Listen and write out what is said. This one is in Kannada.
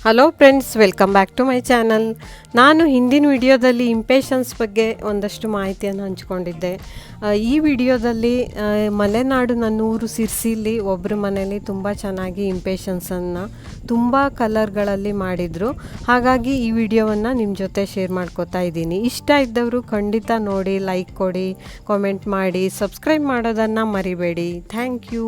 Hello friends, welcome back to my channel. ನಾನು ಹಿಂದಿನ ವಿಡಿಯೋದಲ್ಲಿ ಇಂಪೇಷನ್ಸ್ ಬಗ್ಗೆ ಒಂದಷ್ಟು ಮಾಹಿತಿಯನ್ನು ಹಂಚ್ಕೊಂಡಿದ್ದೆ. ಈ ವಿಡಿಯೋದಲ್ಲಿ ಮಲೆನಾಡು ನನ್ನೂರು ಸಿರ್ಸಿಲಿ ಒಬ್ಬರ ಮನೆಯಲ್ಲಿ ತುಂಬ ಚೆನ್ನಾಗಿ ಇಂಪೇಷನ್ಸನ್ನು ತುಂಬ ಕಲರ್ಗಳಲ್ಲಿ ಮಾಡಿದರು. ಹಾಗಾಗಿ ಈ ವಿಡಿಯೋವನ್ನು ನಿಮ್ಮ ಜೊತೆ ಶೇರ್ ಮಾಡ್ಕೋತಾ ಇದ್ದೀನಿ. ಇಷ್ಟ ಇದ್ದವರು ಖಂಡಿತ ನೋಡಿ, ಲೈಕ್ ಕೊಡಿ, ಕಾಮೆಂಟ್ ಮಾಡಿ, ಸಬ್ಸ್ಕ್ರೈಬ್ ಮಾಡೋದನ್ನು ಮರಿಬೇಡಿ. Thank you.